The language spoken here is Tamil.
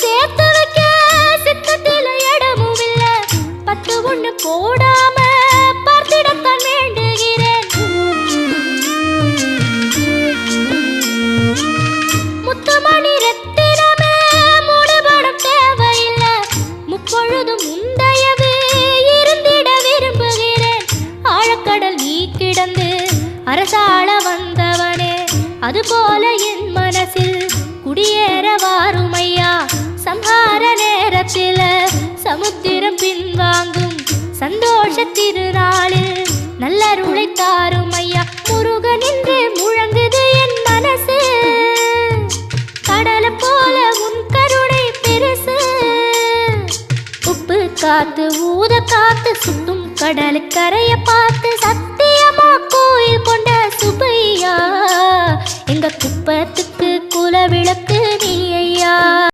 சேர்த்து வைக்க சித்தத்தில இடமும் இல்ல. 10 ஒண்ணு போடாம பார்த்திடத்தான் வேண்டுகிறேன். முத்துமணி ரத்தினமே மூடுபடம் தேவையில்லை. முப்பொழுதும் முந்தையது இருந்திட விரும்புகிறேன். ஆழக்கடல் நீ கிடந்து அரசாள வந்தவனே, அதுபோல என் மனசில் குடியேற வாருமையா. சம்ஹார நேரத்தில சமுத்திரம் பின்வாங்கும் சந்தோஷ திருநாளில் நல்லருளை தாருமையா. முருகன் என்று முழங்குது என் மனசு, கடலை போல உன் கருணை பெருசு. உப்பு காத்து ஊத காத்து சுத்தும் கடலுக்கரைய பார்த்து சத்தியமா கோயில் கொண்ட சுபையா. எங்க குப்பத்துக்கு குலவிளக்கு நீ ஐயா.